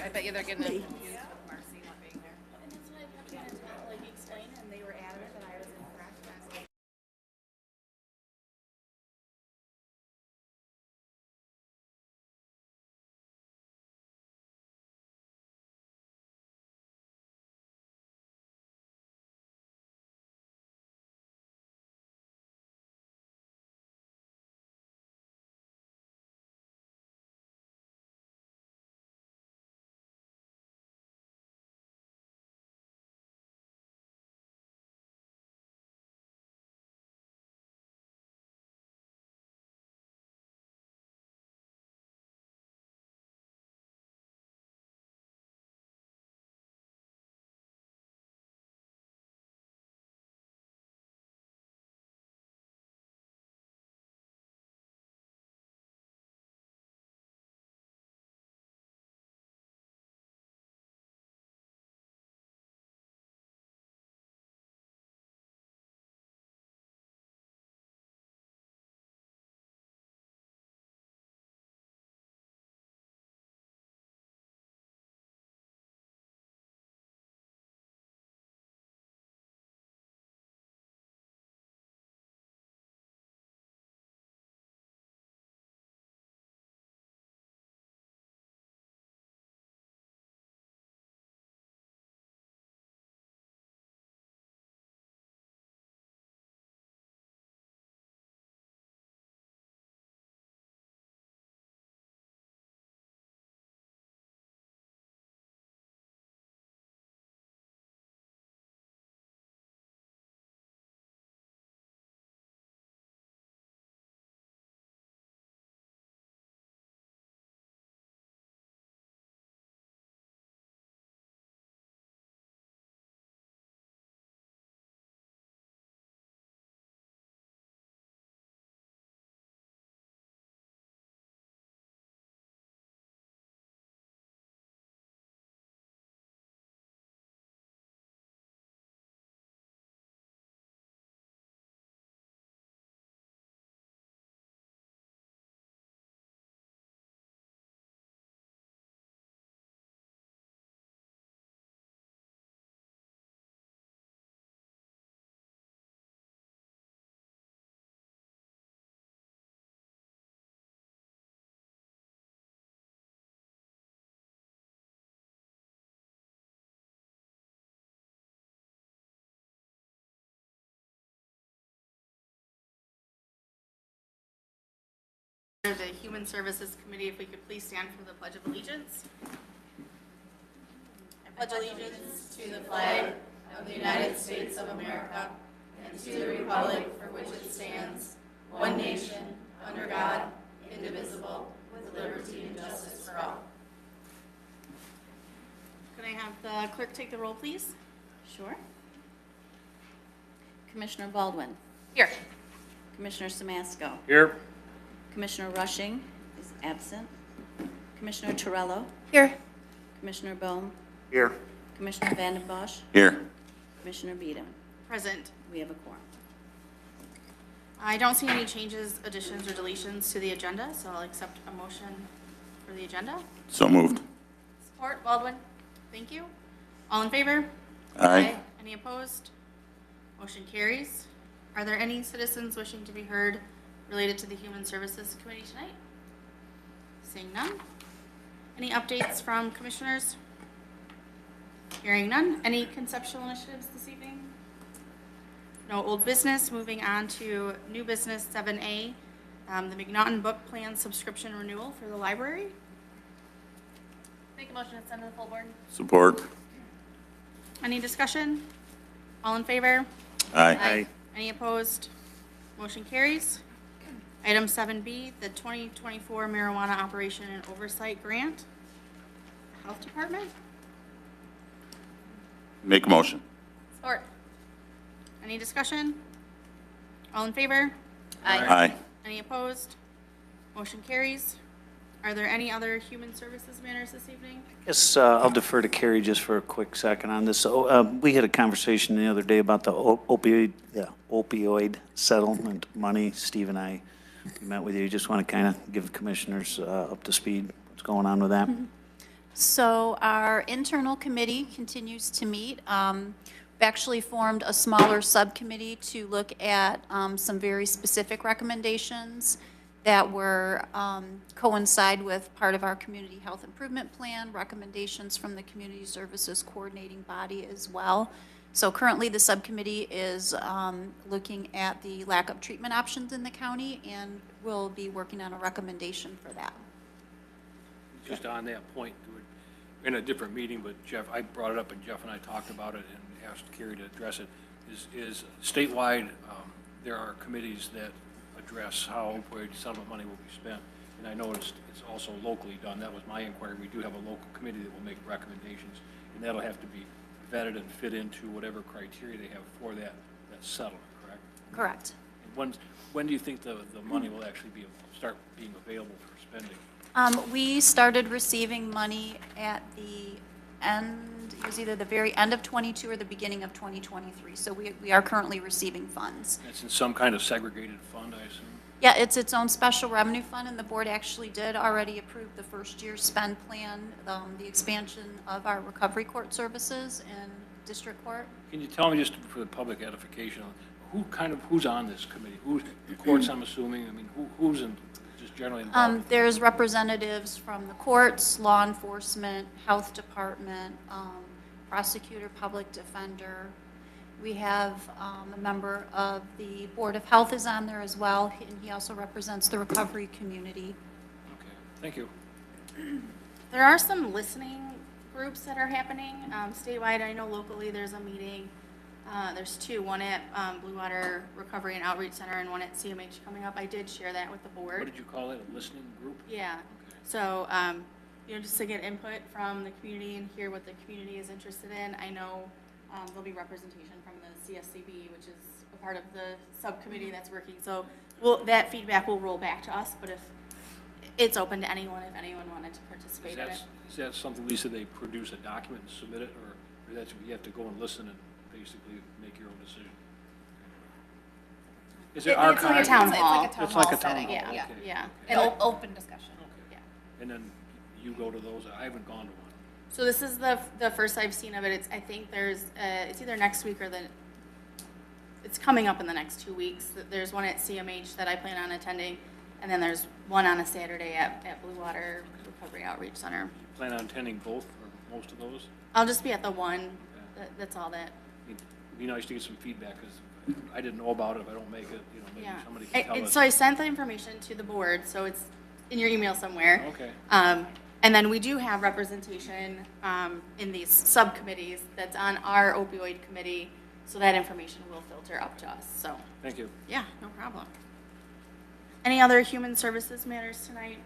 I bet you they're getting Me. confused with Marcy not being there. And that's what I kept trying to like explain, and they were adamant that I was incorrect. And I was like, The Human Services Committee, if we could please stand for the Pledge of Allegiance. I pledge allegiance to the flag of the United States of America and to the republic for which it stands, one nation, under God, indivisible, with liberty and justice for all. Could I have the clerk take the roll, please? sure. Commissioner Baldwin, Here. Commissioner Samasco, Here. Commissioner Rushing is absent. Commissioner Torello, Here. Commissioner Bohm, Here. Commissioner Vanden Bosch, Here. Commissioner Beedham. Present. We have a quorum. I don't see any changes, additions, or deletions to the agenda, so I'll accept a motion for the agenda. So moved. Support, Baldwin. Thank you. All in favor? Aye. Any opposed? Motion carries. Are there any citizens wishing to be heard related to the Human Services Committee tonight? Seeing none. Any updates from commissioners? Hearing none. Any conceptual initiatives this evening? No old business. Moving on to new business 7A, the McNaughton Book Plan subscription renewal for the library. Make a motion to send to the full board. Support. Any discussion? All in favor? Aye. Any opposed? Motion carries. Item 7B, the 2024 Marijuana Operation and Oversight Grant. Health Department. Make a motion. Support. Any discussion? All in favor? Aye. Any opposed? Motion carries. Are there any other human services matters this evening? Yes, I'll defer to Carrie just for a quick second on this. So, we had a conversation the other day about the opioid settlement money. Steve and I met with you. Just want to kind of give commissioners up to speed what's going on with that. So our internal committee continues to meet. We've actually formed a smaller subcommittee to look at some very specific recommendations that were coincide with part of our community health improvement plan, recommendations from the community services coordinating body as well. So currently, the subcommittee is looking at the lack of treatment options in the county, and will be working on a recommendation for that. Just on that point, in a different meeting, but Jeff, I brought it up and Jeff and I talked about it and asked Carrie to address it, is statewide, there are committees that address how opioid settlement money will be spent. And I know it's also locally done. That was my inquiry. We do have a local committee that will make recommendations, and that'll have to be vetted and fit into whatever criteria they have for that settlement, correct? Correct. And when do you think the money will actually start being available for spending? We started receiving money at the end, it was either the very end of '22 or the beginning of 2023. So we are currently receiving funds. It's in some kind of segregated fund, I assume? Yeah, it's its own special revenue fund, and the board actually did already approve the first year's spend plan, the expansion of our recovery court services in district court. Can you tell me, just for the public edification, who's on this committee? Who's the courts, I'm assuming? I mean, who's just generally involved? There's representatives from the courts, law enforcement, health department, prosecutor, public defender. We have a member of the Board of Health is on there as well, and he also represents the recovery community. Okay, thank you. There are some listening groups that are happening statewide. I know locally there's a meeting. There's two, one at Blue Water Recovery and Outreach Center and one at CMH coming up. I did share that with the board. What did you call it, a listening group? Yeah. Okay. So, just to get input from the community and hear what the community is interested in. I know there'll be representation from the CSCB, which is a part of the subcommittee that's working. So that feedback will roll back to us, but if it's open to anyone, if anyone wanted to participate in it. Is that something, Lisa, they produce a document and submit it, or that's, you have to go and listen and basically make your own decision? Is it It's like a archived? town hall. It's like a It's town like hall a town setting, hall, yeah. okay. Yeah. An open discussion. Okay. Yeah. And then you go to those? I haven't gone to one. So this is the first I've seen of it. I think there's, it's either next week or it's coming up in the next 2 weeks. There's one at CMH that I plan on attending, and then there's one on a Saturday at Blue Water Recovery Outreach Center. Plan on attending both or most of those? I'll just be at the one. That's all that. It'd be nice to get some feedback, because I didn't know about it. If I don't make it, maybe Yeah. somebody can tell us. So I sent the information to the board, so it's in your email somewhere. Okay. And then we do have representation in these subcommittees that's on our opioid committee, so that information will filter up to us. So, Thank you. yeah, no problem. Any other human services matters tonight?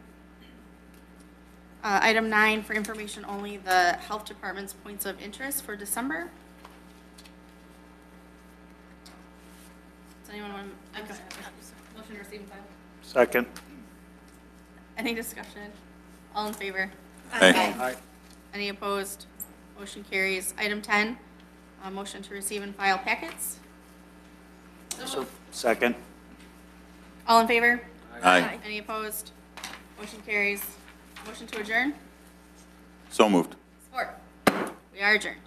Item 9, for information only, the health department's points of interest for December. Does anyone want to? Motion to receive and file. Second. Any discussion? All in favor? Aye. Any opposed? Motion carries. Item 10, motion to receive and file packets. So, second. All in favor? Aye. Any opposed? Motion carries. Motion to adjourn? So moved. Support. We are adjourned.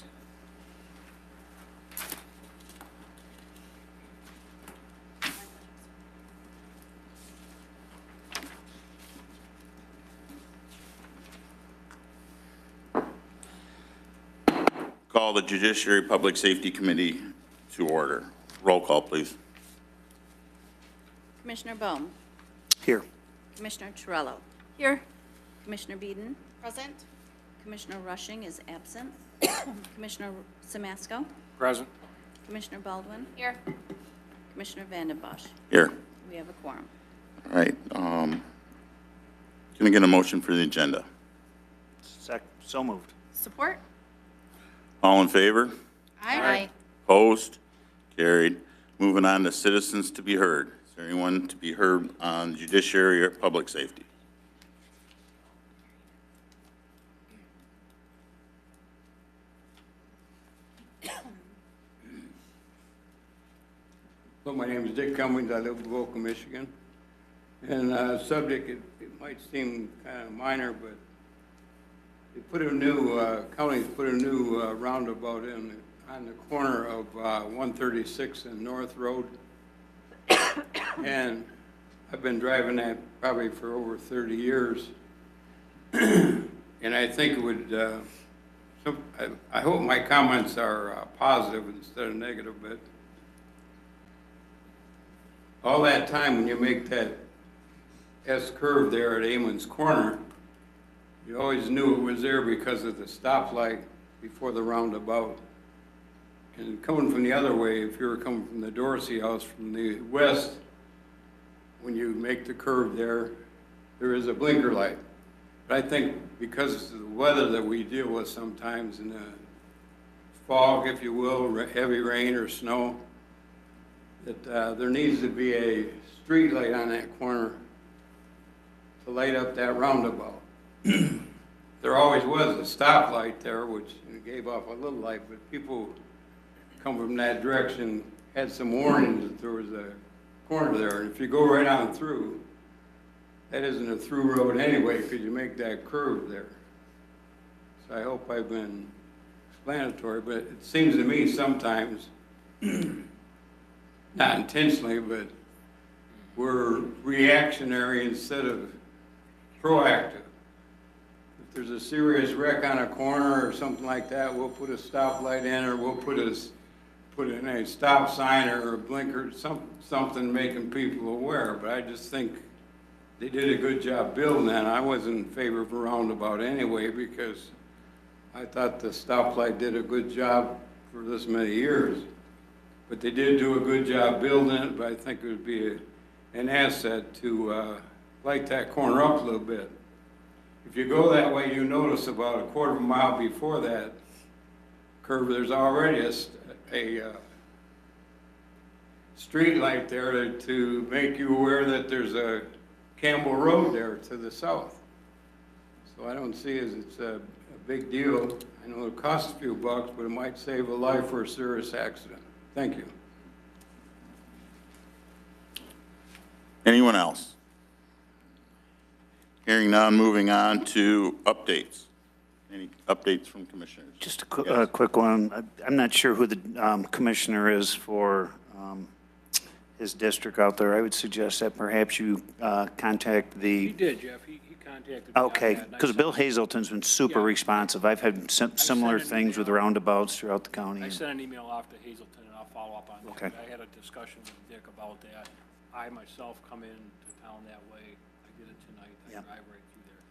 Call the Judiciary Public Safety Committee to order. Roll call, please. Commissioner Bohm, Here. Commissioner Torello. Here. Commissioner Beeden, Present? Commissioner Rushing is absent. Commissioner Samasco, Present. Commissioner Baldwin, Here. Commissioner Vanden Bosch. Here. We have a quorum. All right. Can I get a motion for the agenda? So moved. Support? All in favor? Aye. Opposed? Carried. Moving on to citizens to be heard. Is there anyone to be heard on judiciary or public safety? Well, my name is Dick Cummings. I live in Boca, Michigan. And subject, it might seem kind of minor, but they put a new, county's put a new roundabout in on the corner of 136 and North Road. And I've been driving that probably for over 30 years. And I think it would, I hope my comments are positive instead of negative, but all that time when you make that S curve there at Amon's Corner, you always knew it was there because of the stoplight before the roundabout. And coming from the other way, if you were coming from the Dorsey House from the west, when you make the curve there, there is a blinker light. But I think because of the weather that we deal with sometimes in the fog, if you will, heavy rain or snow, that there needs to be a street light on that corner to light up that roundabout. There always was a stoplight there, which gave off a little light, but people come from that direction had some warnings that there was a corner there. And if you go right on through, that isn't a through road anyway, because you make that curve there. So I hope I've been explanatory, but it seems to me sometimes, not intentionally, but we're reactionary instead of proactive. If there's a serious wreck on a corner or something like that, we'll put a stoplight in, or we'll put in a stop sign or a blinker, something making people aware. But I just think they did a good job building that. I wasn't in favor of a roundabout anyway, because I thought the stoplight did a good job for this many years. But they did do a good job building it, but I think it would be an asset to light that corner up a little bit. If you go that way, you notice about a quarter of a mile before that curve, there's already a street light there to make you aware that there's a Campbell Road there to the south. So I don't see as it's a big deal. I know it costs a few bucks, but it might save a life or a serious accident. Thank you. Anyone else? Hearing none, moving on to updates. Any updates from commissioners? Just a quick one. I'm not sure who the commissioner is for his district out there. I would suggest that perhaps you contact the... He did, Jeff. He contacted me on Okay, that, and I because said- Bill Hazelton's been super Yeah. responsive. I've had similar sent an things with email. roundabouts throughout the county. I sent an email off to Hazelton, and I'll follow up on that. Okay. I had a discussion with Dick about that. I myself come in to town that way. I did it tonight. I Yeah. drive right through there.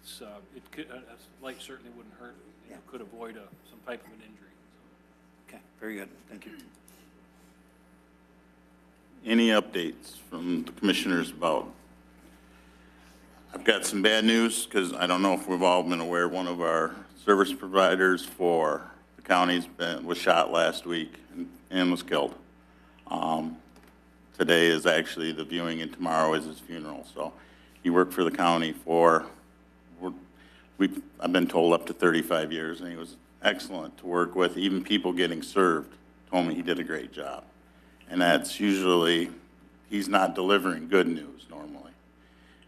It's, it could, a light certainly wouldn't hurt. Yeah. It could avoid some type of an injury. Okay, very good. Thank you. Any updates from the commissioners about? I've got some bad news, because I don't know if we've all been aware, one of our service providers for the county's was shot last week and was killed. Today is actually the viewing, and tomorrow is his funeral. So he worked for the county for, I've been told, up to 35 years, and he was excellent to work with. Even people getting served told me he did a great job. And that's usually, he's not delivering good news normally.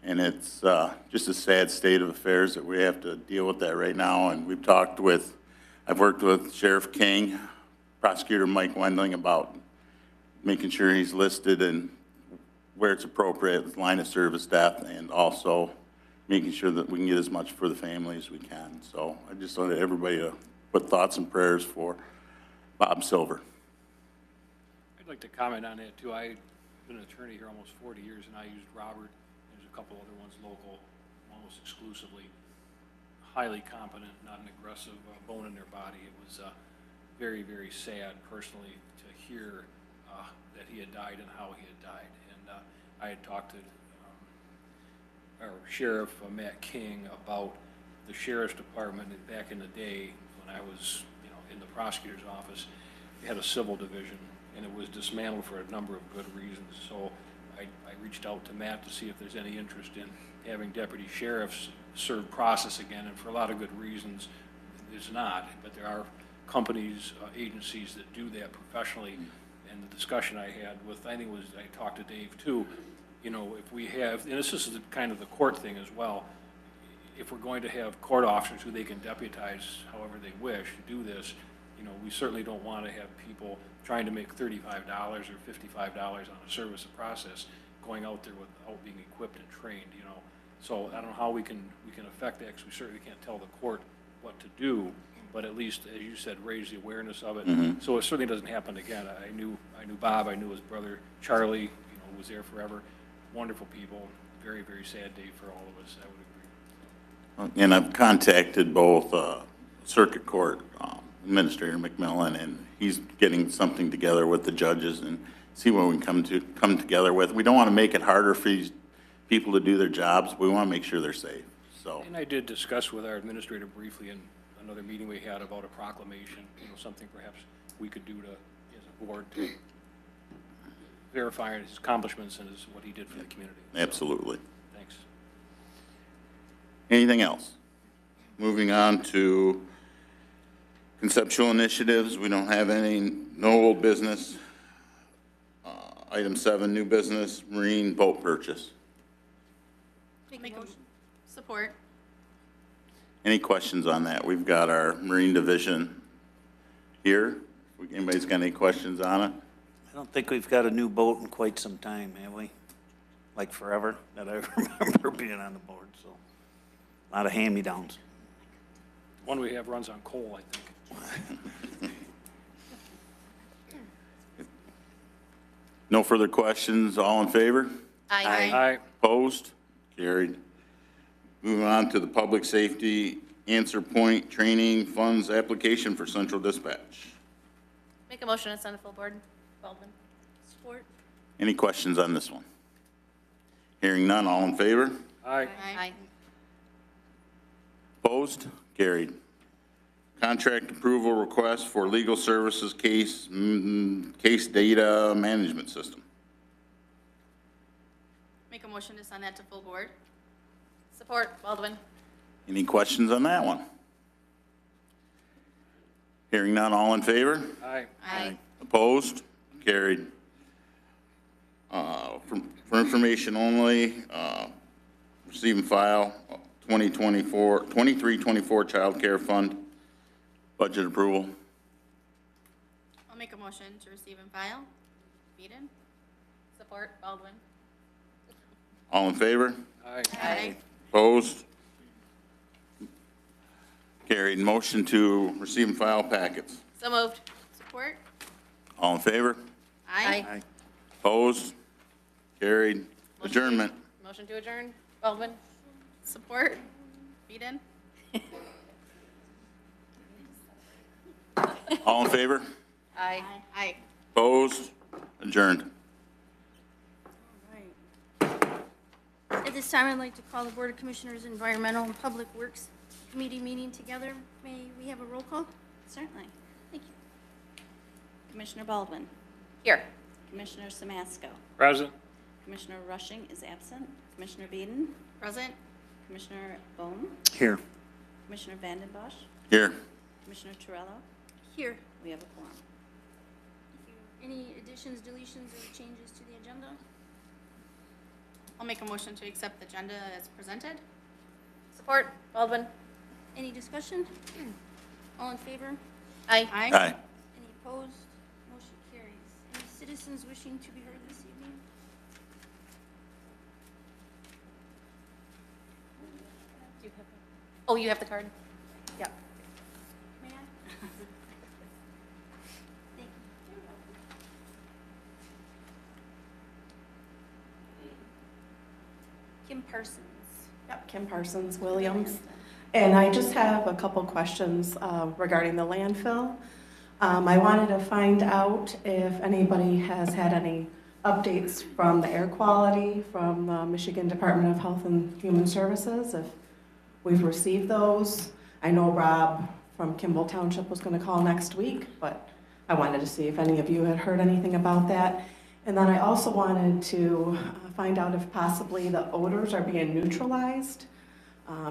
And it's just a sad state of affairs that we have to deal with that right now. And I've worked with Sheriff King, Prosecutor Mike Wendling about making sure he's listed and where it's appropriate with line of service death, and also making sure that we can get as much for the family as we can. So I just wanted everybody to put thoughts and prayers for Bob Silver. I'd like to comment on that, too. I've been an attorney here almost 40 years, and I used Robert. There's a couple other ones local, almost exclusively. Highly competent, not an aggressive bone in their body. It was very, very sad personally to hear that he had died and how he had died. And I had talked to our Sheriff Matt King about the Sheriff's Department back in the day when I was, in the prosecutor's office. We had a civil division, and it was dismantled for a number of good reasons. So I reached out to Matt to see if there's any interest in having deputy sheriffs serve process again, and for a lot of good reasons, there's not. But there are companies, agencies that do that professionally. And the discussion I had with, I think it was, I talked to Dave too, if we have, and this is kind of the court thing as well, if we're going to have court officers who they can deputize however they wish to do this, we certainly don't want to have people trying to make $35 or $55 on a service of process going out there without being equipped and trained, So I don't know how we can affect that, because we certainly can't tell the court what to do, but at least, as you said, raise the awareness of it. So it certainly doesn't happen again. I knew Bob, I knew his brother Charlie, who was there forever. Wonderful people. Very, very sad day for all of us, I would agree. And I've contacted both Circuit Court Administrator McMillan, and he's getting something together with the judges and see what we can come together with. We don't want to make it harder for these people to do their jobs. We want to make sure they're safe, so. And I did discuss with our administrator briefly in another meeting we had about a proclamation, something perhaps we could do to, as a board, to verify his accomplishments and what he did for the community. Absolutely. Thanks. Anything else? Moving on to conceptual initiatives. We don't have any, no old business. Item 7, new business, marine boat purchase. Make a motion. Support. Any questions on that? We've got our Marine Division here. Anybody's got any questions on it? I don't think we've got a new boat in quite some time, have we? Like forever, that I remember being on the board, so. A lot of hand-me-downs. The one we have runs on coal, I think. No further questions. All in favor? Aye. Opposed? Carried. Moving on to the public safety answer point training funds application for central dispatch. Make a motion to send to full board. Baldwin. Support. Any questions on this one? Hearing none. All in favor? Aye. Aye. Opposed? Carried. Contract approval request for legal services case data management system. Make a motion to send that to full board. Support. Baldwin. Any questions on that one? Hearing none. All in favor? Aye. Aye. Opposed? Carried. For information only, receive and file 23-24 child care fund, budget approval. I'll make a motion to receive and file. Eden. Support. Baldwin. All in favor? Aye. Aye. Opposed? Carried. Motion to receive and file packets. So moved. Support. All in favor? Aye. Opposed? Carried. Adjournment. Motion to adjourn. Baldwin. Support. Eden. All in favor? Aye. Aye. Opposed? Adjourned. At this time, I'd like to call the Board of Commissioners Environmental and Public Works Committee meeting together. May we have a roll call? Certainly. Thank you. Commissioner Baldwin. Here. Commissioner Samasco. Present. Commissioner Rushing is absent. Commissioner Beeden. Present. Commissioner Bone. Here. Commissioner Vandenbosch. Here. Commissioner Torello. Here. We have a quorum. Any additions, deletions, or changes to the agenda? I'll make a motion to accept the agenda as presented. Support. Baldwin. Any discussion? All in favor? Aye. Aye. Any opposed? Motion carries. Any citizens wishing to be heard this evening? Oh, you have the card? Yep. May I? Thank you. Kim Parsons. Yep, Kim Parsons, Williams. And I just have a couple questions regarding the landfill. I wanted to find out if anybody has had any updates from the air quality from the Michigan Department of Health and Human Services, if we've received those. I know Rob from Kimball Township was going to call next week, but I wanted to see if any of you had heard anything about that. And then I also wanted to find out if possibly the odors are being neutralized.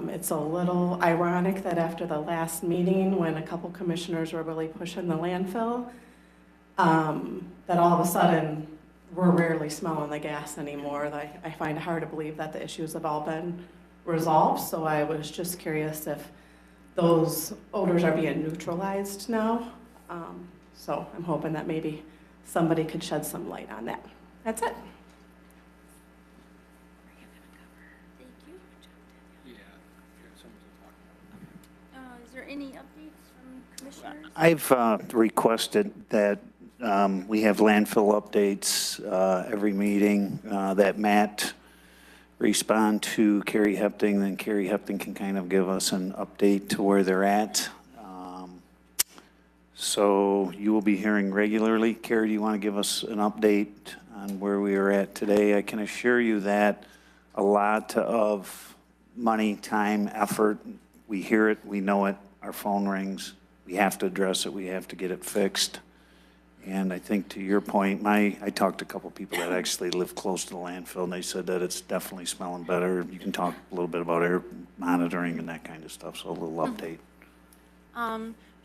It's a little ironic that after the last meeting, when a couple commissioners were really pushing the landfill, that all of a sudden we're rarely smelling the gas anymore. I find it hard to believe that the issues have all been resolved, so I was just curious if those odors are being neutralized now. So I'm hoping that maybe somebody could shed some light on that. That's it. Thank you. Yeah, someone's talking about it. Is there any updates from commissioners? I've requested that we have landfill updates every meeting, that Matt respond to Carrie Hepting, then Carrie Hepting can kind of give us an update to where they're at. So you will be hearing regularly. Carrie, do you want to give us an update on where we are at today? I can assure you that a lot of money, time, effort, we hear it, we know it, our phone rings, we have to address it, we have to get it fixed. And I think to your point, I talked to a couple people that actually live close to the landfill, and they said that it's definitely smelling better. You can talk a little bit about air monitoring and that kind of stuff, so a little update.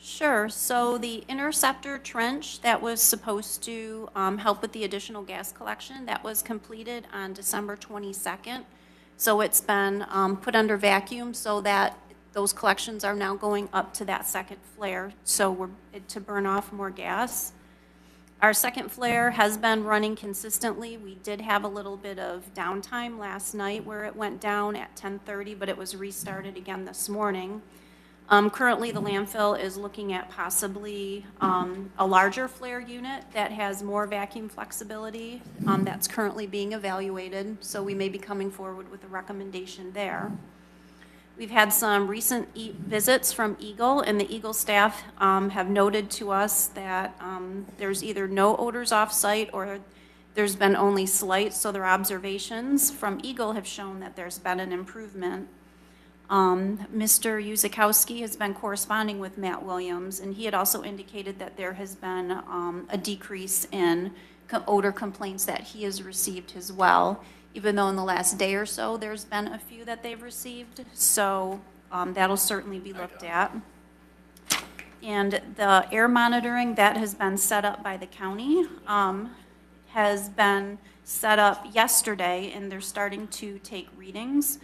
Sure. So the interceptor trench that was supposed to help with the additional gas collection, that was completed on December 22nd. So it's been put under vacuum so that those collections are now going up to that second flare, so we're to burn off more gas. Our second flare has been running consistently. We did have a little bit of downtime last night where it went down at 10:30, but it was restarted again this morning. Currently, the landfill is looking at possibly a larger flare unit that has more vacuum flexibility that's currently being evaluated, so we may be coming forward with a recommendation there. We've had some recent visits from Eagle, and the Eagle staff have noted to us that there's either no odors off-site or there's been only slight, so their observations from Eagle have shown that there's been an improvement. Mr. Yuzikowski has been corresponding with Matt Williams, and he had also indicated that there has been a decrease in odor complaints that he has received as well, even though in the last day or so there's been a few that they've received. So that'll certainly be looked at. And the air monitoring that has been set up by the county has been set up yesterday, and they're starting to take readings.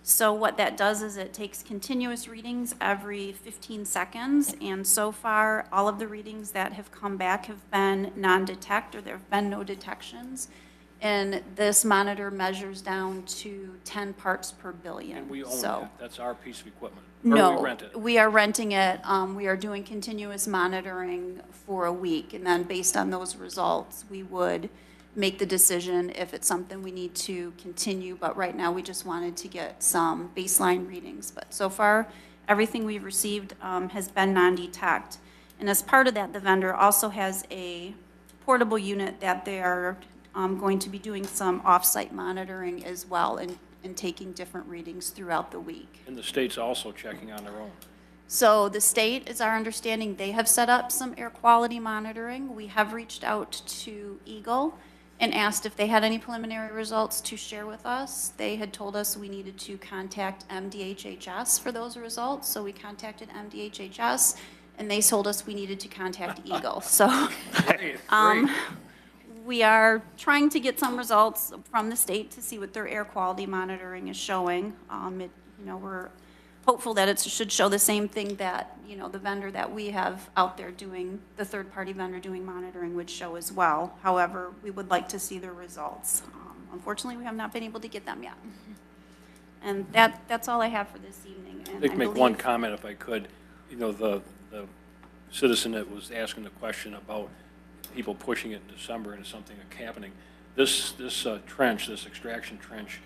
So what that does is it takes continuous readings every 15 seconds, and so far, all of the readings that have come back have been non-detect, or there have been no detections. And this monitor measures down to 10 parts per billion. And we own So- that. That's our piece of equipment. Or No, we rent it. we are renting it. We are doing continuous monitoring for a week, and then based on those results, we would make the decision if it's something we need to continue, but right now we just wanted to get some baseline readings. But so far, everything we've received has been non-detect. And as part of that, the vendor also has a portable unit that they are going to be doing some off-site monitoring as well and taking different readings throughout the week. And the state's also checking on their own. So the state, is our understanding, they have set up some air quality monitoring. We have reached out to Eagle and asked if they had any preliminary results to share with us. They had told us we needed to contact MDHHS for those results, so we contacted MDHHS, and they told us we needed to contact Eagle. So Great. we are trying to get some results from the state to see what their air quality monitoring is showing. We're hopeful that it should show the same thing that, the vendor that we have out there doing, the third-party vendor doing monitoring would show as well. However, we would like to see their results. Unfortunately, we have not been able to get them yet. And that's all I have for this evening. And I'd like to make one believe- comment if I could. The citizen that was asking the question about people pushing it in December into something happening. This trench, this extraction trench,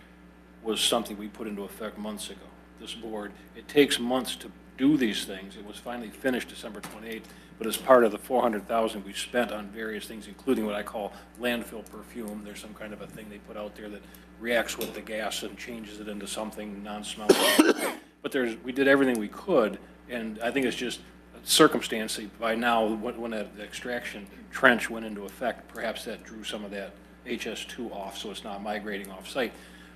was something we put into effect months ago. This board, it takes months to do these things. It was finally finished December 28th, but as part of the $400,000 we spent on various things, including what I call landfill perfume. There's some kind of a thing they put out there that reacts with the gas and changes it into something non-smelling. But we did everything we could, and I think it's just a circumstance that by now, when that extraction trench went into effect, perhaps that drew some of that HS2 off, so it's not migrating off-site.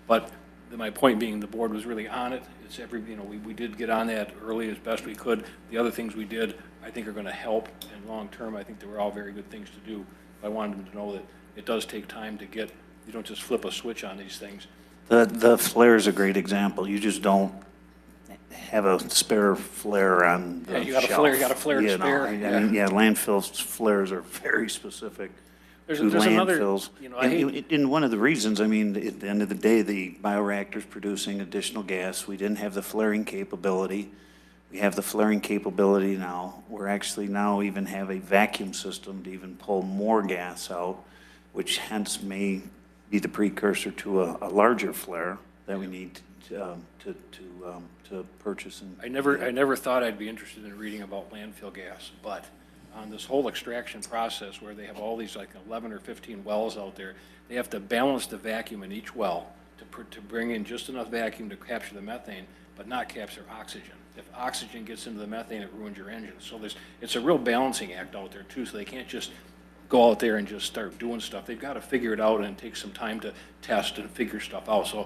But my point being, the board was really on it. It's we did get on that early as best we could. The other things we did, I think, are going to help, and long-term, I think they were all very good things to do. I wanted them to know that it does take time to get, you don't just flip a switch on these things. The flare is a great example. You just don't have a spare flare on the Yeah, you got a shelf. flare, you got a flare to You know, spare, I yeah. mean, yeah, landfill flares are very specific There's to another, landfills. you know, I hate, And one of the reasons, I mean, at the end of the day, the bioreactor's producing additional gas. We didn't have the flaring capability. We have the flaring capability now. We're actually now even have a vacuum system to even pull more gas out, which hence may be the precursor to a larger flare that we need to purchase. And I never thought I'd be interested in reading about landfill gas, but on this whole extraction process where they have all these like 11 or 15 wells out there, they have to balance the vacuum in each well to bring in just enough vacuum to capture the methane, but not capture oxygen. If oxygen gets into the methane, it ruins your engine. So it's a real balancing act out there too, so they can't just go out there and just start doing stuff. They've got to figure it out and take some time to test and figure stuff out. So,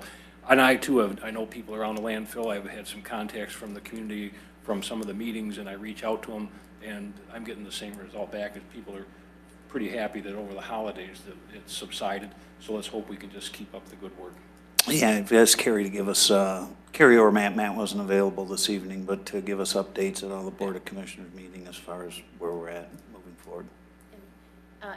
and I too I know people around the landfill. I've had some contacts from the community from some of the meetings, and I reach out to them, and I'm getting the same result back as people are pretty happy that over the holidays that it's subsided. So let's hope we can just keep up the good work. yeah, I've asked Carrie to give us, Carrie or Matt wasn't available this evening, but to give us updates at all the Board of Commissioners meeting as far as where we're at moving forward.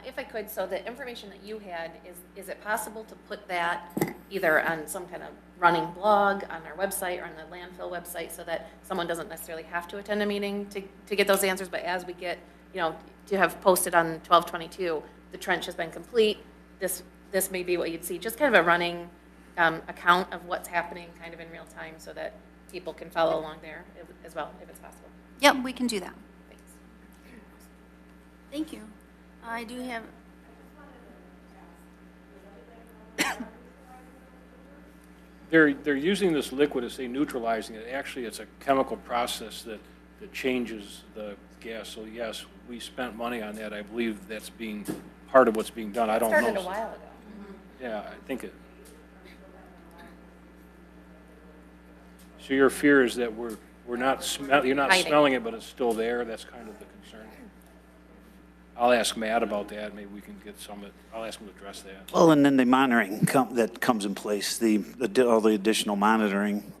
If I could, so the information that you had, is it possible to put that either on some kind of running blog on our website or on the landfill website so that someone doesn't necessarily have to attend a meeting to get those answers, but as we get, you know, to have posted on 12/22, the trench has been complete, this may be what you'd see, just kind of a running account of what's happening kind of in real time so that people can follow along there as well, if it's possible. Yep, we can do that. Thanks. Thank you. I do have, They're using this liquid as they neutralizing it. Actually, it's a chemical process that changes the gas. So yes, we spent money on that. I believe that's being part of what's being done. I don't know. Started a while ago. Yeah, I think it. So your fear is that you're not Hiding. smelling it, but it's still there. That's kind of the concern. I'll ask Matt about that. Maybe we can get I'll ask him to address that. Well, and then the monitoring that comes in place, all the additional monitoring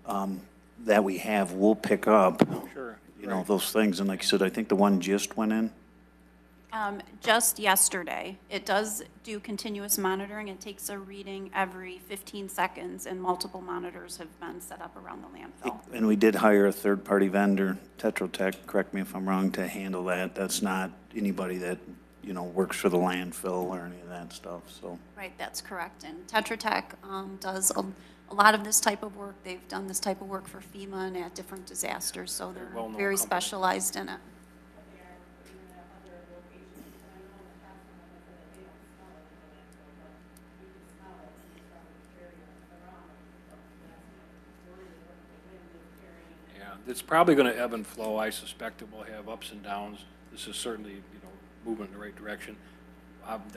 that we have will pick up, Sure. you know, those things. And like I said, I think the one just went in. Just yesterday. It does do continuous monitoring. It takes a reading every 15 seconds, and multiple monitors have been set up around the landfill. And we did hire a third-party vendor, Tetra Tech, correct me if I'm wrong, to handle that. That's not anybody that, you know, works for the landfill or any of that stuff, so. Right, that's correct. And Tetra Tech does a lot of this type of work. They've done this type of work for FEMA and at different disasters, so they're well-known very company. specialized in it. Yeah, it's probably going to ebb and flow. I suspect it will have ups and downs. This is certainly, you know, moving in the right direction.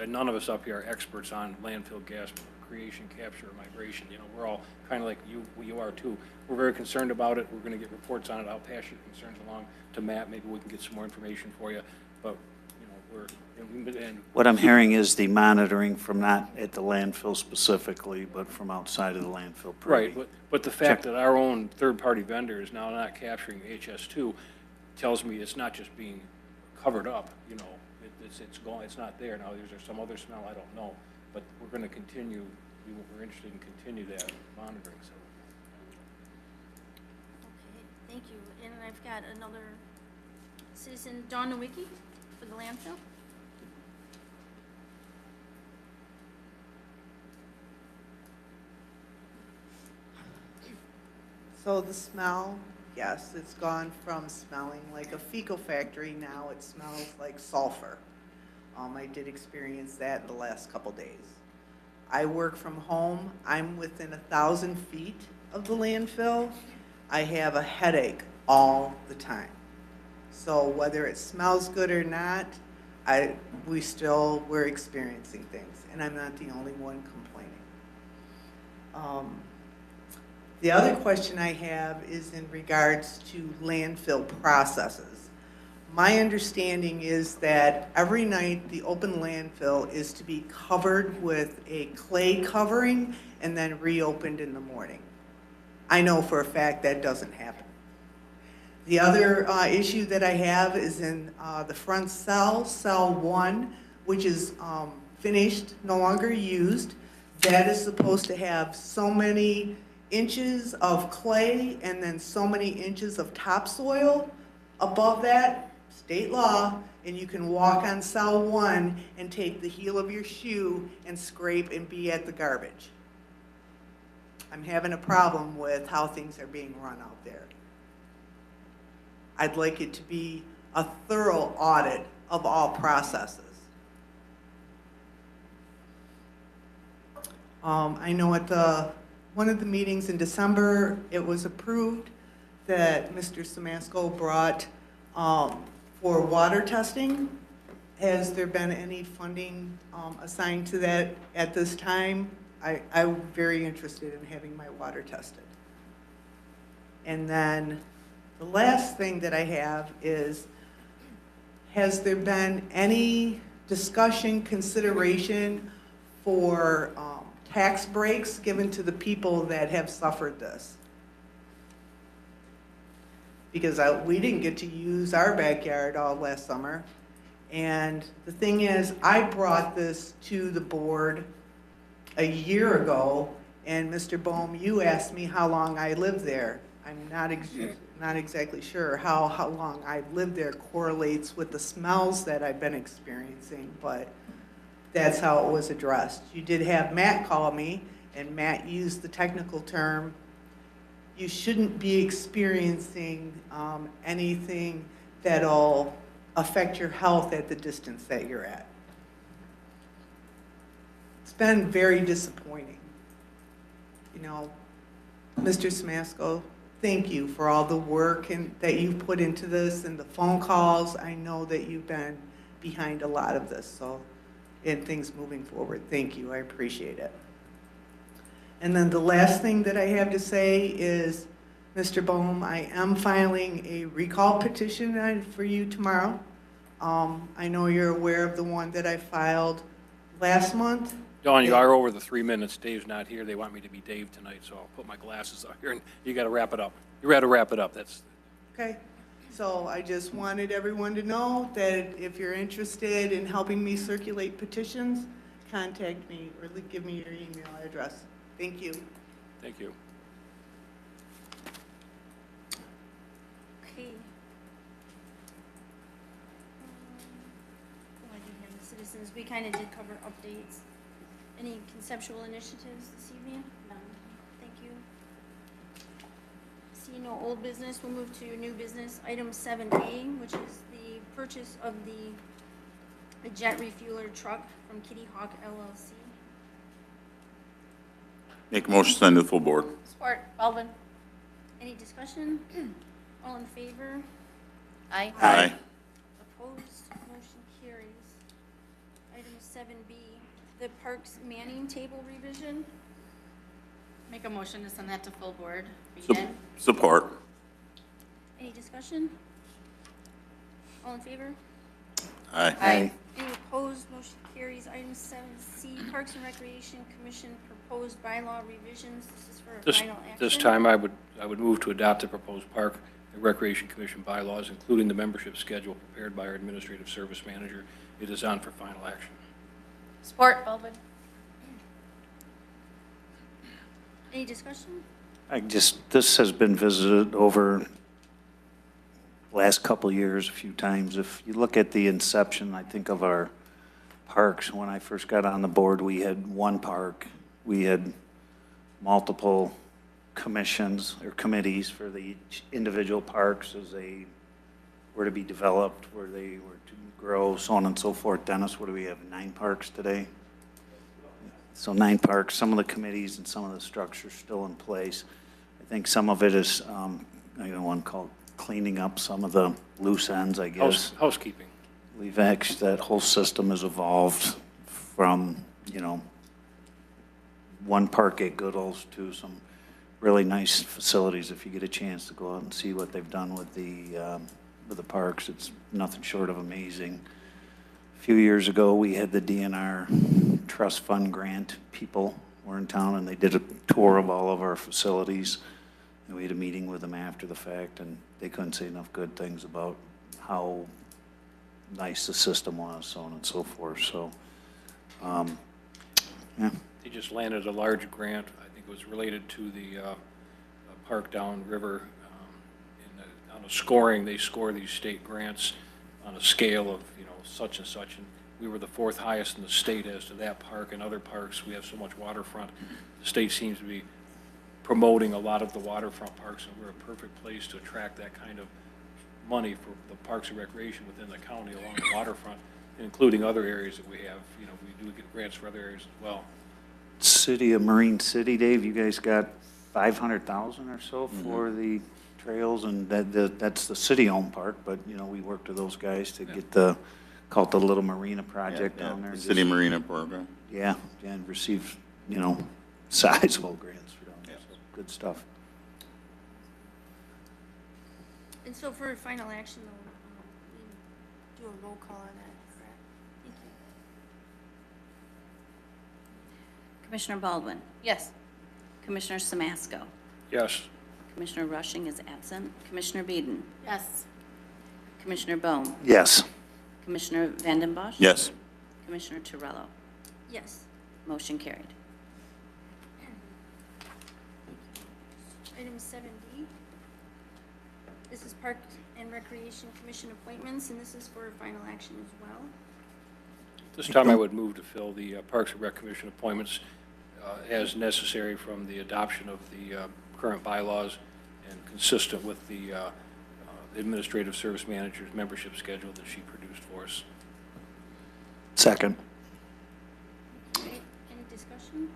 None of us up here are experts on landfill gas creation, capture, or migration. You know, we're all kind of like you are too. We're very concerned about it. We're going to get reports on it. I'll pass your concerns along to Matt. Maybe we can get some more information for you. But, you know, What I'm hearing is the monitoring from not at the landfill specifically, but from outside of the landfill. right, but the fact that our own third-party vendor is now not capturing HS2 tells me it's not just being covered up, you know, it's gone, it's not there. Now, is there some other smell? I don't know, but we're going to continue, we're interested in continue that monitoring, so. okay, thank you. And I've got another citizen, Dawn Nowicki, for the landfill. So the smell, yes, it's gone from smelling like a fecal factory, now it smells like sulfur. I did experience that in the last couple days. I work from home, I'm within 1,000 feet of the landfill. I have a headache all the time. So whether it smells good or not, we're experiencing things, and I'm not the only one complaining. The other question I have is in regards to landfill processes. My understanding is that every night the open landfill is to be covered with a clay covering and then reopened in the morning. I know for a fact that doesn't happen. The other issue that I have is in the front cell, cell 1, which is finished, no longer used. That is supposed to have so many inches of clay and then so many inches of topsoil above that, state law, and you can walk on cell 1 and take the heel of your shoe and scrape and be at the garbage. I'm having a problem with how things are being run out there. I'd like it to be a thorough audit of all processes. I know at one of the meetings in December, it was approved that Mr. Samasco brought for water testing. Has there been any funding assigned to that at this time? I'm very interested in having my water tested. And then the last thing that I have is, has there been any discussion, consideration for tax breaks given to the people that have suffered this? Because we didn't get to use our backyard all last summer. And the thing is, I brought this to the board a year ago, and Mr. Bohm, you asked me how long I lived there. I'm not exactly sure how long I've lived there correlates with the smells that I've been experiencing, but that's how it was addressed. You did have Matt call me, and Matt used the technical term, you shouldn't be experiencing anything that'll affect your health at the distance that you're at. It's been very disappointing. You know, Mr. Samasco, thank you for all the work that you've put into this and the phone calls. I know that you've been behind a lot of this, so, and things moving forward. Thank you, I appreciate it. And then the last thing that I have to say is, Mr. Bohm, I am filing a recall petition for you tomorrow. I know you're aware of the one that I filed last month. Dawn, you are over the 3 minutes. Dave's not here. They want me to be Dave tonight, so I'll put my glasses on here, and you got to wrap it up. You got to wrap it up. That's okay. So I just wanted everyone to know that if you're interested in helping me circulate petitions, contact me or give me your email address. Thank you. Thank you. Okay. I do have the citizens. We kind of did cover updates. Any conceptual initiatives this evening? None. Thank you. See no old business. We'll move to new business. Item 7A, which is the purchase of the jet refueler truck from Kitty Hawk LLC. Make a motion to send to the full board. Support, Baldwin. Any discussion? All in favor? Aye. Aye. Opposed? Motion carries. Item 7B, the Parks Manning Table revision. Make a motion to send that to full board. Sup- Read it. Support. Any discussion? All in favor? Aye. Aye. Any opposed? Motion carries. Item 7C, Parks and Recreation Commission proposed bylaw revisions. This is for a final action. This time, I would move to adopt the proposed Park and Recreation Commission bylaws, including the membership schedule prepared by our administrative service manager. It is on for final action. Support, Baldwin. Any discussion? This has been visited over last couple of years a few times. If you look at the inception, I think, of our parks, when I first got on the board, we had one park. We had multiple commissions or committees for the each individual parks as they were to be developed, where they were to grow, so on and so forth. Dennis, what do we have, 9 parks today? So 9 parks, some of the committees and some of the structures still in place. I think some of it is, I don't want to call it cleaning up some of the loose ends, I guess. Housekeeping. We've actually, that whole system has evolved from, one park at Goodall's to some really nice facilities. If you get a chance to go out and see what they've done with the with the parks. It's nothing short of amazing. A few years ago, we had the DNR Trust Fund Grant people were in town, and they did a tour of all of our facilities. And we had a meeting with them after the fact, and they couldn't say enough good things about how nice the system was, so on and so forth. So, yeah. They just landed a large grant, I think it was related to the park downriver. On a scoring, they score these state grants on a scale of, such and such. And we were the 4th highest in the state as to that park and other parks. We have so much waterfront. The state seems to be promoting a lot of the waterfront parks, and we're a perfect place to attract that kind of money for the parks and recreation within the county along the waterfront, including other areas that we have. We do get grants for other areas as well. City of Marine City, Dave, you guys got 500,000 or so for the trails, and that's the city-owned park, but, we worked with those guys to get called the Little Marina Project down there. The City Marina Program. Yeah, and received, sizable grants for down there, so good stuff. And so for final action, though, we do a roll call on that, correct? Thank you. Commissioner Baldwin. Yes. Commissioner Samasco. Yes. Commissioner Rushing is absent. Commissioner Beeden. Yes. Commissioner Bohm. Yes. Commissioner Vanden Bosch. Yes. Commissioner Torello. Yes. Motion carried. Item 7D. This is Park and Recreation Commission appointments, and this is for final action as well. This time I would move to fill the Parks and Rec Commission appointments as necessary from the adoption of the current bylaws and consistent with the Administrative Service Manager's membership schedule that she produced for us. Second. Okay, any discussion?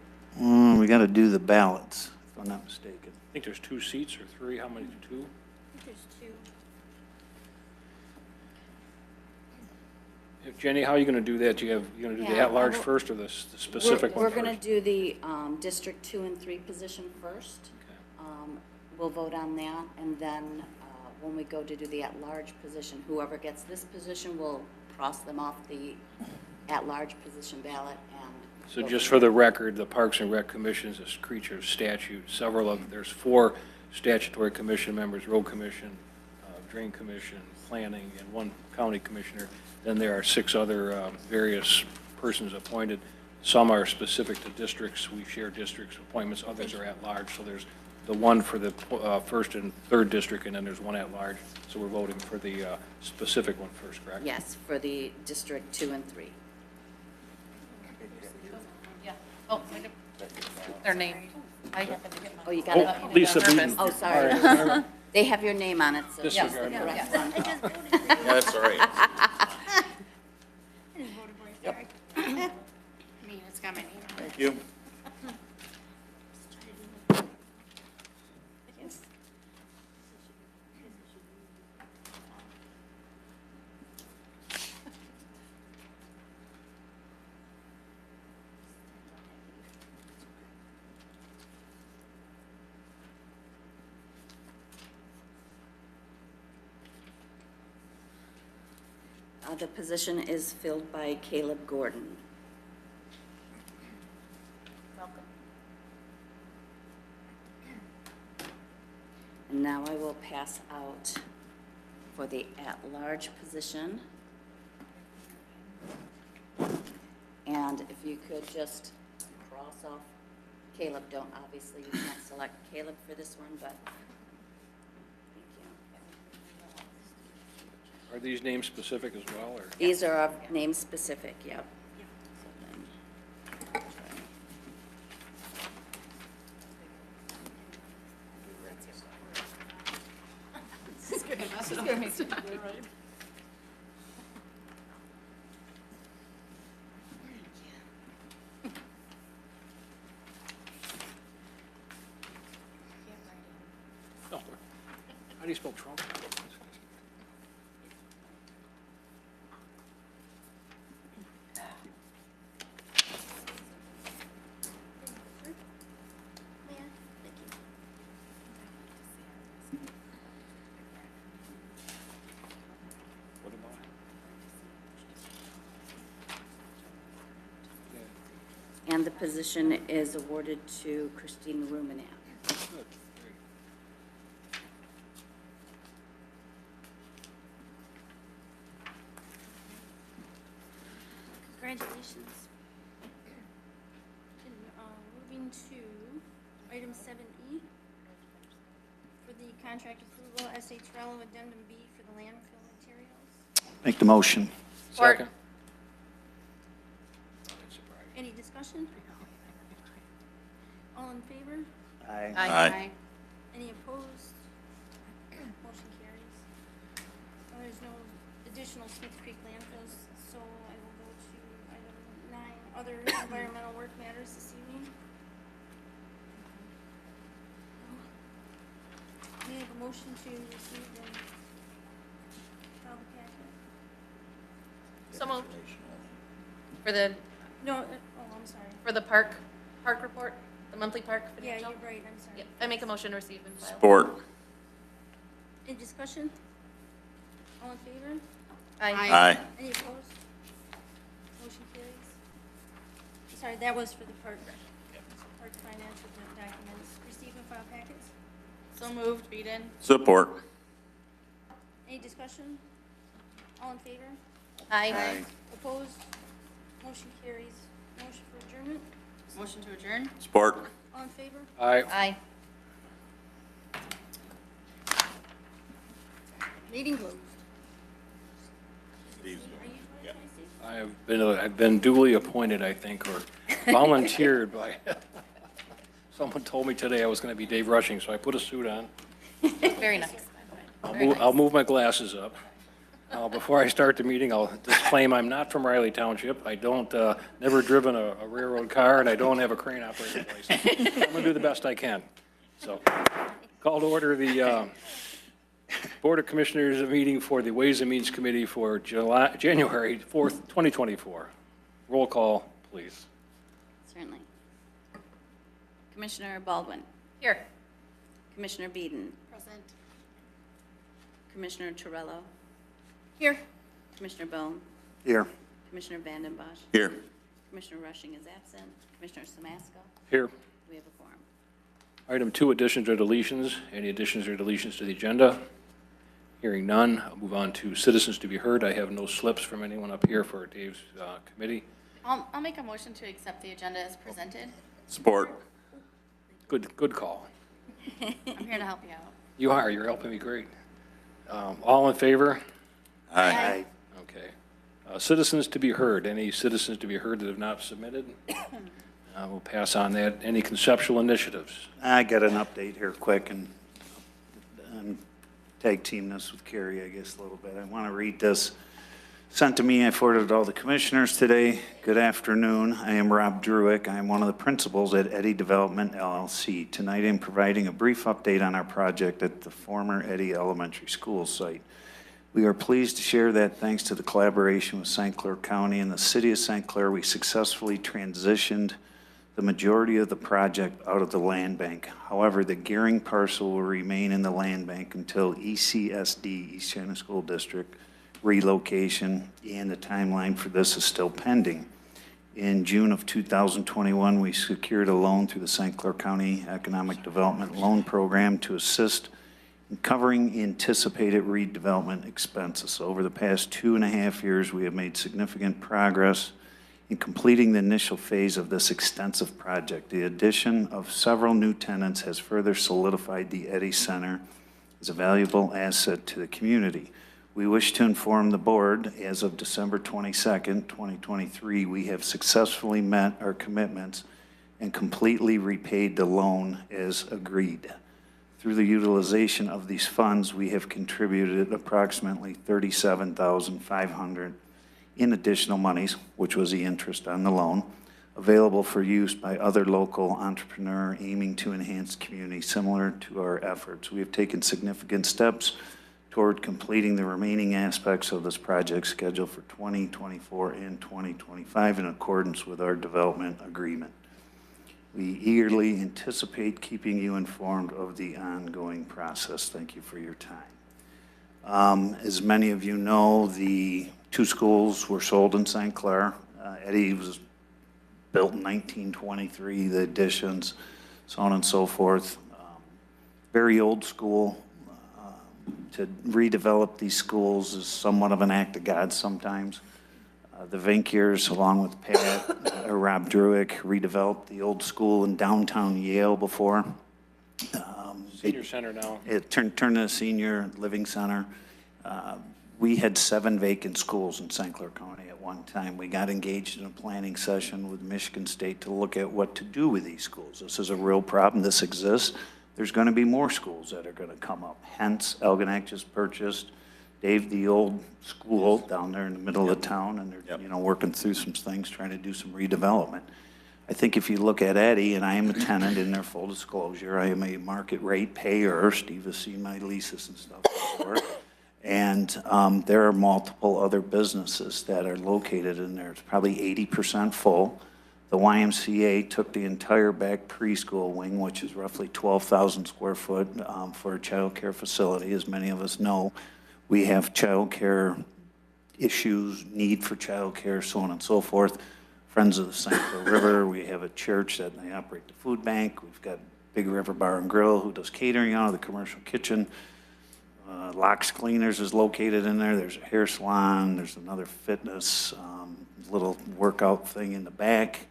We got to do the ballots, if I'm not mistaken. I think there's 2 seats or 3. How many? 2? I think there's 2. Jenny, how are you going to do that? You going to do the Yeah, at-large I will- first or the specific one We're first? going to do the District 2 and 3 position first. We'll vote on that, and then when we go to do the at-large position, whoever gets this position will cross them off the at-large position ballot. And So go just from for the record, the Parks and Rec Commission is a creature of statute. There's 4 statutory commission members, Road Commission, Drain Commission, Planning, and 1 county commissioner. Then there are 6 other various persons appointed. Some are specific to districts. We share districts appointments. Others are at-large. So there's the 1 for the 1st and 3rd district, and then there's 1 at-large. So we're voting for the specific one first, correct? Yes, for the District 2 and 3. Yeah. Oh, their name. I happen to get my. Oh, you got it? Lisa Beeden. Oh, sorry. They have your name on it, so. Disregard. Yes, Yeah. the correct one. I just voted for you. Yeah, that's all right. I just voted for you, sorry. I mean, it's got my name on it. Thank you. Yes. The position is filled by Caleb Gordon. Welcome. And now I will pass out for the at-large position. And if you could just cross off Caleb, obviously you can't select Caleb for this one, but thank you. Are these names specific as well, or? These are name specific, yep. No. How do you spell Trump? and the position is awarded to Christine Ruminack. Good. Congratulations. And, moving to item 7E for the contract approval, S.A. Trello Addendum B for the landfill materials. Make the motion. Support. Second. Any discussion? All in favor? Aye. Aye. Any opposed? Motion carries. There's no additional Smith Creek landfills, so I will go to item 9, other environmental work matters this evening. May I have a motion to receive and file the packet? So moved. For the, No, I'm sorry. for the park report, the monthly park Yeah, financial? you're right, I'm sorry. Yep, I make a motion to receive and file. Support. Any discussion? All in favor? Aye. Any opposed? Motion carries. Sorry, that was for the park financial documents. Receive and file packets. So moved, Beeden. Support. Any discussion? All in favor? Aye. Opposed? Motion carries. Motion for adjournment. Motion to adjourn. Support. All in favor? Aye. Aye. Meeting closed. Steve's Are you joining, Tracy? I've been duly appointed, I think, or volunteered by, someone told me today I was going to be Dave Rushing, so I put a suit on. Very nice. Very nice. I'll move my glasses up. Before I start the meeting, I'll disclaim I'm not from Riley Township. I don't, never driven a railroad car, and I don't have a crane operating license. I'm going to do the best I can. So, call to order the Board of Commissioners meeting for the Ways and Means Committee for January 4th, 2024. Roll call, please. Certainly. Commissioner Baldwin, Here. Commissioner Beeden, Present. Commissioner Torello, Here. Commissioner Bone, Here. Commissioner Vanden Bosch, Here. Commissioner Rushing is absent, Commissioner Samasco, Here. we have a quorum. Item 2, additions or deletions. Any additions or deletions to the agenda? Hearing none, I'll move on to citizens to be heard. I have no slips from anyone up here for Dave's committee. I'll make a motion to accept the agenda as presented. Support. Good call. I'm here to help you out. You are, you're helping me great. All in favor? Aye. Okay. Citizens to be heard. Any citizens to be heard that have not submitted? We'll pass on that. Any conceptual initiatives? I got an update here quick and tag team this with Carrie, I guess, a little bit. I want to read this. Sent to me, I forwarded to all the commissioners today. Good afternoon. I am Rob Druick. I am one of the principals at Eddy Development LLC. Tonight I'm providing a brief update on our project at the former Eddy Elementary School site. We are pleased to share that thanks to the collaboration with St. Clair County and the City of St. Clair, we successfully transitioned the majority of the project out of the land bank. However, the gearing parcel will remain in the land bank until ECSD, East China School District, relocation, and the timeline for this is still pending. In June of 2021, we secured a loan through the St. Clair County Economic Development Loan Program to assist in covering anticipated redevelopment expenses. Over the past 2.5 years, we have made significant progress in completing the initial phase of this extensive project. The addition of several new tenants has further solidified the Eddy Center as a valuable asset to the community. We wish to inform the board, as of December 22nd, 2023, we have successfully met our commitments and completely repaid the loan as agreed. Through the utilization of these funds, we have contributed approximately $37,500 in additional monies, which was the interest on the loan, available for use by other local entrepreneurs aiming to enhance community similar to our efforts. We have taken significant steps toward completing the remaining aspects of this project scheduled for 2024 and 2025 in accordance with our development agreement. We eagerly anticipate keeping you informed of the ongoing process. Thank you for your time. As many of you know, the 2 schools were sold in St. Clair. Eddy was built in 1923, the additions, so on and so forth. Very old school. To redevelop these schools is somewhat of an act of God sometimes. The Vinkiers, along with Pat, Rob Druick, redeveloped the old school in downtown Yale before. Senior center now. It turned into a senior living center. We had 7 vacant schools in St. Clair County at one time. We got engaged in a planning session with Michigan State to look at what to do with these schools. This is a real problem. This exists. There's going to be more schools that are going to come up. Hence, Elginak just purchased, Dave, the old school down there in the middle of town, and they're, you know, working through some things, trying to do some redevelopment. I think if you look at Eddie, and I am a tenant in their full disclosure, I am a market rate payer. Steve has seen my leases and stuff before. And there are multiple other businesses that are located in there. It's probably 80% full. The YMCA took the entire back preschool wing, which is roughly 12,000 square foot for a child care facility. As many of us know, we have child care issues, need for child care, so on and so forth. Friends of the St. Clair River, we have a church that they operate the food bank. We've got Big River Bar and Grill who does catering out of the commercial kitchen. Locks Cleaners is located in there. There's a hair salon. There's another fitness, little workout thing in the back.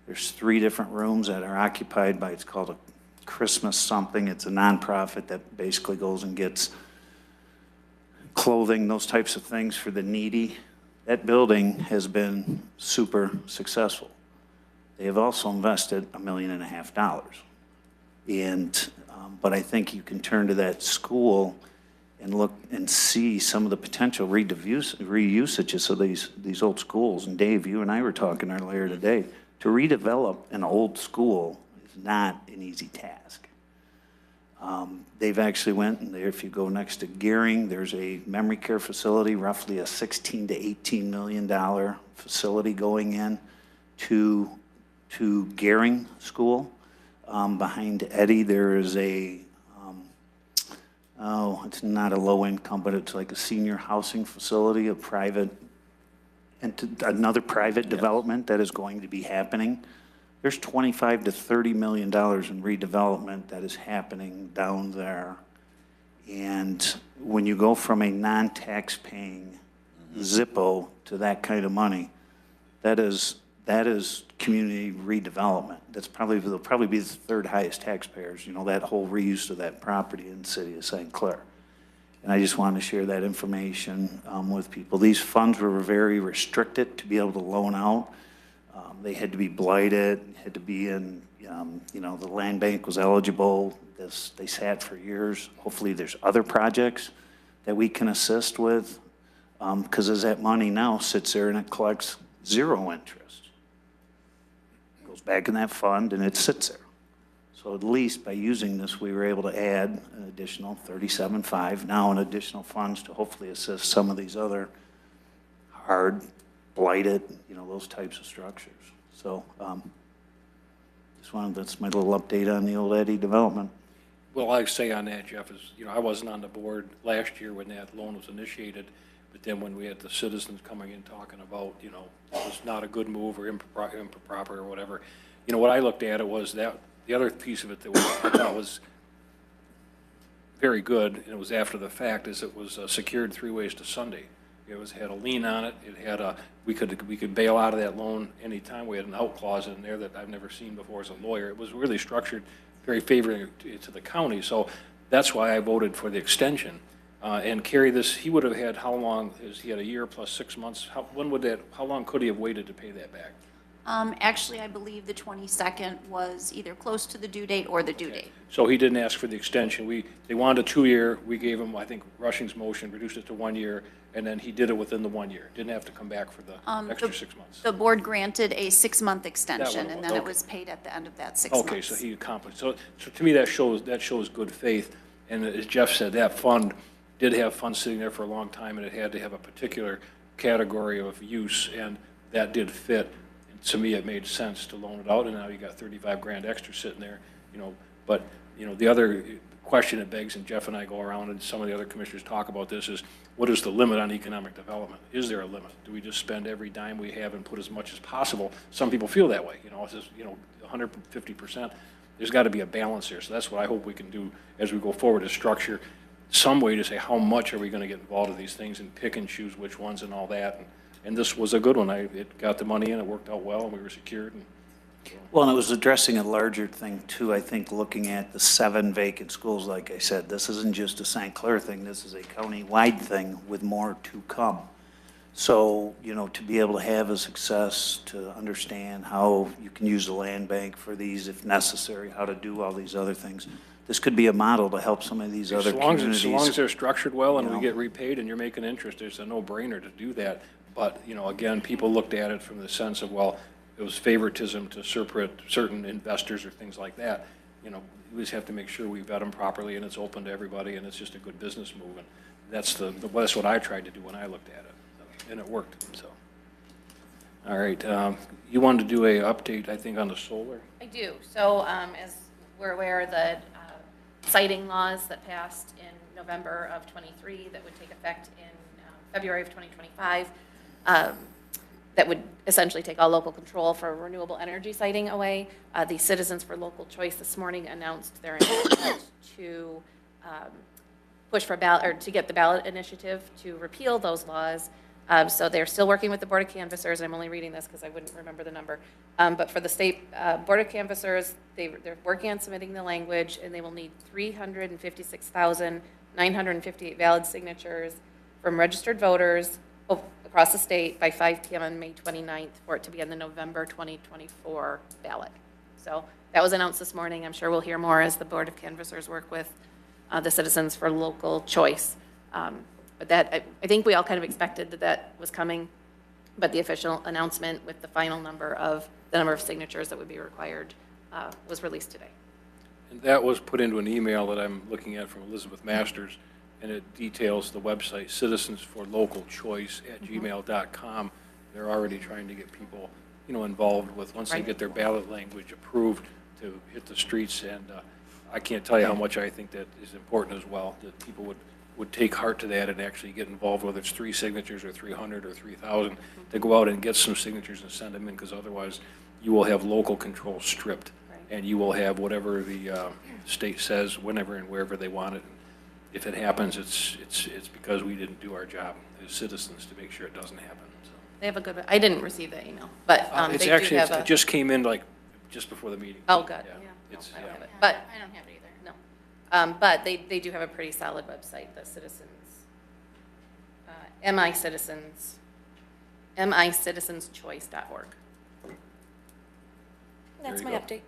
There's 3 different rooms that are occupied by, it's called a Christmas something. It's a nonprofit that basically goes and gets clothing, those types of things for the needy. That building has been super successful. They have also invested $1.5 million. And, but I think you can turn to that school and look and see some of the potential reusages of these old schools. And Dave, you and I were talking earlier today. To redevelop an old school is not an easy task. They've actually went, and there, if you go next to Gearing, there's a memory care facility, roughly a $16 to $18 million facility going in to Gearing School. Behind Eddie, there is a, it's not a low income, but it's like a senior housing facility, a private, and another private development that is going to be happening. There's $25 to $30 million in redevelopment that is happening down there. And when you go from a non-tax paying Zippo to that kind of money, that is community redevelopment. They'll probably be the 3rd highest taxpayers, you know, that whole reuse of that property in the city of St. Clair. And I just wanted to share that information with people. These funds were very restricted to be able to loan out. They had to be blighted, had to be in, you know, the land bank was eligible. They sat for years. Hopefully there's other projects that we can assist with, because as that money now sits there and it collects 0 interest. It goes back in that fund and it sits there. So at least by using this, we were able to add an additional 37.5, now an additional funds to hopefully assist some of these other hard, blighted, you know, those types of structures. So that's my little update on the old Eddie development. Well, I say on that, Jeff, is, you know, I wasn't on the board last year when that loan was initiated, but then when we had the citizens coming in talking about, you know, it was not a good move or improper or whatever, you know, what I looked at it was that the other piece of it that I thought was very good, and it was after the fact, is it was secured 3 ways to Sunday. It had a lien on it. It had we could bail out of that loan anytime. We had an out clause in there that I've never seen before as a lawyer. It was really structured very favoring to the county. So that's why I voted for the extension. And Carrie, he would have had how long? He had a year plus 6 months. How long could he have waited to pay that back? Actually, I believe the 22nd was either close to the due date or the due date. So he didn't ask for the extension. They wanted a 2-year. We gave him, I think, Rushing's motion, reduced it to 1 year, and then he did it within the 1 year. Didn't have to come back for the extra 6 months. The board granted a 6-month extension, That one and then was, it okay. was paid at the end of that 6 months. Okay, so he accomplished. So to me, that shows good faith. And as Jeff said, that fund did have funds sitting there for a long time, and it had to have a particular category of use, and that did fit. To me, it made sense to loan it out, and now you got 35 grand extra sitting there, you know, But, you know, the other question it begs, and Jeff and I go around and some of the other commissioners talk about this, is what is the limit on economic development? Is there a limit? Do we just spend every dime we have and put as much as possible? Some people feel that way, you know, it's just, you know, 150%. There's got to be a balance here. So that's what I hope we can do as we go forward, is structure some way to say how much are we going to get involved in these things and pick and choose which ones and all that. And this was a good one. It got the money in, it worked out well, and we were secured. And Well, and it was addressing a larger thing too, I think, looking at the 7 vacant schools, like I said. This isn't just a St. Clair thing, this is a county-wide thing with more to come. So, you know, to be able to have a success, to understand how you can use the land bank for these if necessary, how to do all these other things. This could be a model to help some of these other communities. As long as they're structured well and you we know. get repaid and you're making interest, it's a no-brainer to do that. But, you know, again, people looked at it from the sense of, well, it was favoritism to certain investors or things like that. You know, we just have to make sure we vet them properly and it's open to everybody and it's just a good business move. And that's what I tried to do when I looked at it, and it worked, so. All right, you wanted to do a update, I think, on the solar? I do. So as we're aware, the siting laws that passed in November of '23 that would take effect in February of 2025, that would essentially take all local control for renewable energy siting away. The Citizens for Local Choice this morning announced their intent to push for ballot, or to get the ballot initiative to repeal those laws. So they're still working with the Board of Canvassers, and I'm only reading this because I wouldn't remember the number. But for the state Board of Canvassers, they're working on submitting the language, and they will need 356,958 valid signatures from registered voters across the state by 5 p.m. on May 29th for it to be on the November 2024 ballot. So that was announced this morning. I'm sure we'll hear more as the Board of Canvassers work with the Citizens for Local Choice. But that, I think we all kind of expected that was coming, but the official announcement with the final number of signatures that would be required was released today. And that was put into an email that I'm looking at from Elizabeth Masters, and it details the website, citizensforlocalchoice@gmail.com. They're already trying to get people, you know, involved with, once they Right. get their ballot language approved, to hit the streets. And I can't tell you how much I think that is important as well, that people would take heart to that and actually get involved, whether it's 3 signatures or 300 or 3,000, to go out and get some signatures and send them in, because otherwise you will have local control stripped. Right. And you will have whatever the state says, whenever and wherever they want it. If it happens, it's because we didn't do our job as citizens to make sure it doesn't happen. So. They have a good, I didn't receive the email, but It's they actually, do have a. it just came in like just before the meeting. Oh, good. Yeah. Yeah. It's, No, I don't yeah. have it. But, I don't have it either. no. But they do have a pretty solid website, the Citizens, micitizenschoice.org. That's you my go. update.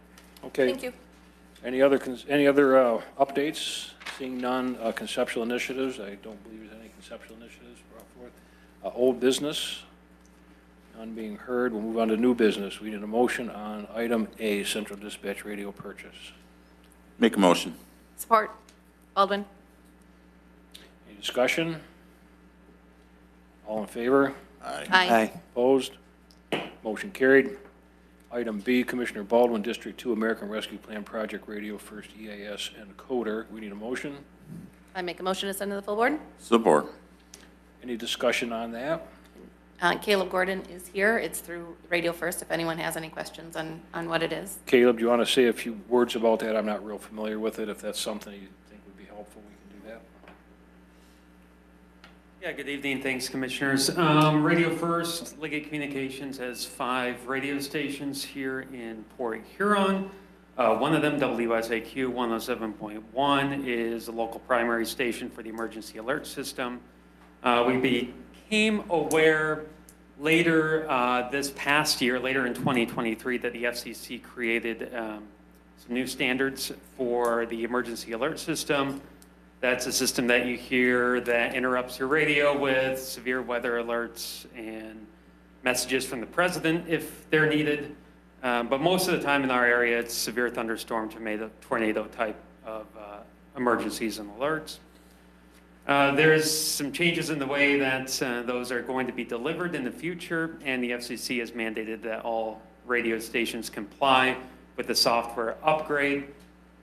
Okay. Thank you. Any other updates? Seeing none, conceptual initiatives. I don't believe there's any conceptual initiatives brought forth. Old business, none being heard. We'll move on to new business. We need a motion on item A, central dispatch radio purchase. Make a motion. Support. Baldwin. Any discussion? All in favor? Aye. Aye. Opposed? Motion carried. Item B, Commissioner Baldwin, District 2 American Rescue Plan Project Radio First EAS Encoder. We need a motion. I make a motion to send to the full board. Support. Any discussion on that? Caleb Gordon is here. It's through Radio First, if anyone has any questions on what it is. Caleb, do you want to say a few words about that? I'm not real familiar with it. If that's something you think would be helpful, we can do that. Yeah, good evening. Thanks, Commissioners. Radio First, Liggett Communications has 5 radio stations here in Port Huron. One of them, WSAQ 107.1, is a local primary station for the emergency alert system. We became aware later this past year, later in 2023, that the FCC created some new standards for the emergency alert system. That's a system that you hear that interrupts your radio with severe weather alerts and messages from the president if they're needed. But most of the time in our area, it's severe thunderstorm, tornado type of emergencies and alerts. There's some changes in the way that those are going to be delivered in the future, and the FCC has mandated that all radio stations comply with the software upgrade.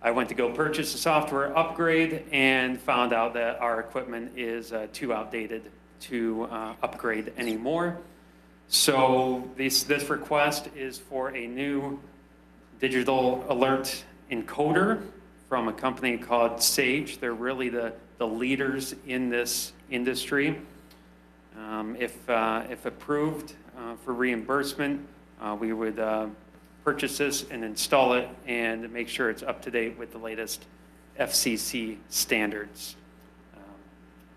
I went to go purchase a software upgrade and found out that our equipment is too outdated to upgrade anymore. So this request is for a new digital alert encoder from a company called Sage. They're really the leaders in this industry. If approved for reimbursement, we would purchase this and install it and make sure it's up to date with the latest FCC standards.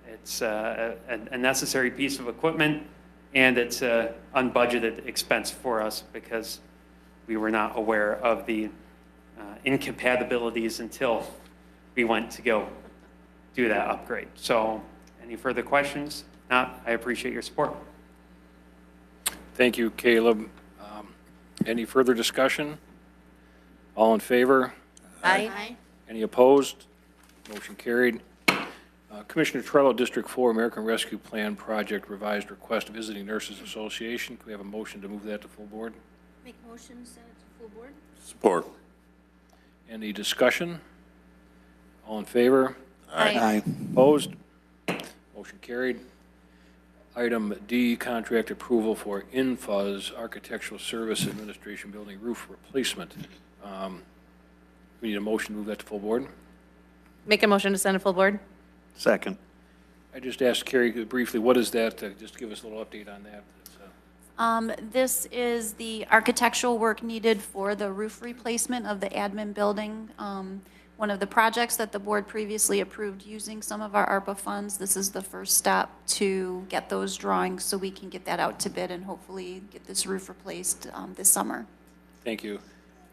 It's a necessary piece of equipment, and it's an unbudgeted expense for us because we were not aware of the incompatibilities until we went to go do that upgrade. So any further questions? If not, I appreciate your support. Thank you, Caleb. Any further discussion? All in favor? Aye. Any opposed? Motion carried. Commissioner Trello, District 4, American Rescue Plan Project Revised Request, Visiting Nurses Association. Can we have a motion to move that to full board? Make motion, send it to full board. Support. Any discussion? All in favor? Aye. Opposed? Motion carried. Item D, contract approval for Infuz Architectural Service Administration Building roof replacement. We need a motion to move that to full board. Make a motion to send to full board? Second. I just asked Carrie briefly, what is that? Just give us a little update on that. This is the architectural work needed for the roof replacement of the admin building. One of the projects that the board previously approved using some of our ARPA funds. This is the first step to get those drawings so we can get that out to bid and hopefully get this roof replaced this summer. Thank you.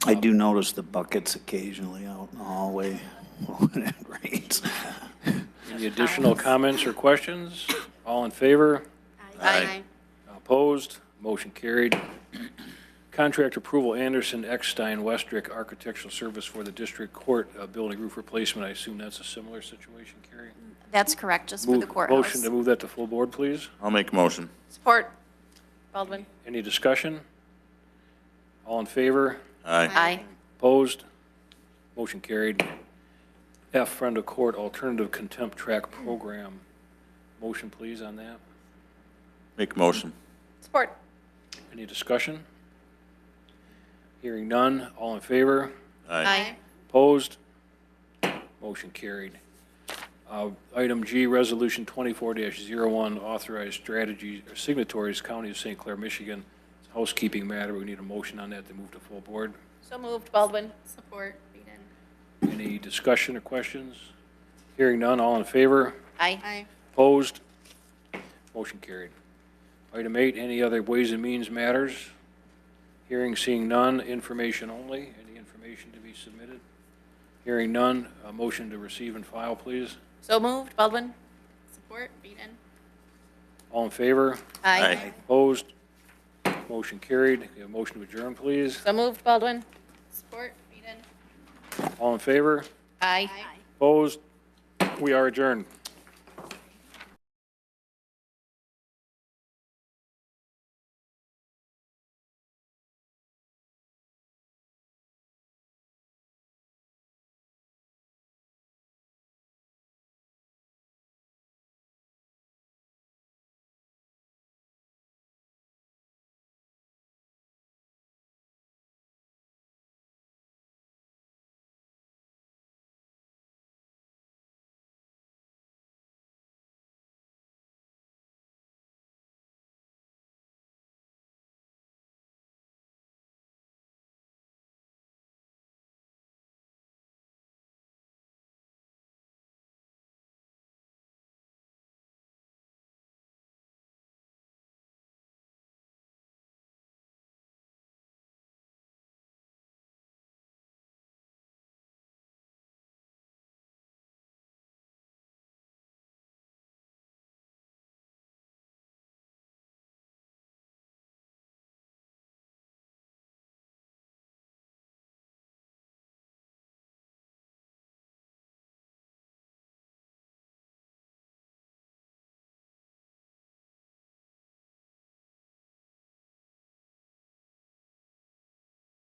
I do notice the buckets occasionally out in the hallway when it rains. Any additional comments or questions? All in favor? Aye. Opposed? Motion carried. Contract approval, Anderson, Eckstein, Westrick Architectural Service for the District Court building roof replacement. I assume that's a similar situation, Carrie? That's correct, just for the courthouse. Motion to move that to full board, please. I'll make a motion. Support. Baldwin? Any discussion? All in favor? Aye. Opposed? Motion carried. F, friend of court, alternative contempt track program. Motion, please, on that. Make a motion. Support. Any discussion? Hearing none. All in favor? Opposed? Motion carried. Item G, Resolution 24-01, authorized strategy signatories, County of St. Clair, Michigan. It's a housekeeping matter. We need a motion on that to move to full board. So moved. Baldwin? Support. Beaton. Any discussion or questions? Hearing none. All in favor? Aye. Opposed? Motion carried. Item 8, any other Ways and Means matters? Hearing, seeing none, information only. Any information to be submitted? Hearing none, a motion to receive and file, please. So moved. Baldwin? Support. Beaton. All in favor? Aye. Opposed? Motion carried. We have a motion to adjourn, please. So moved. Baldwin? Support. Beaton. All in favor? Aye. Opposed? We are adjourned.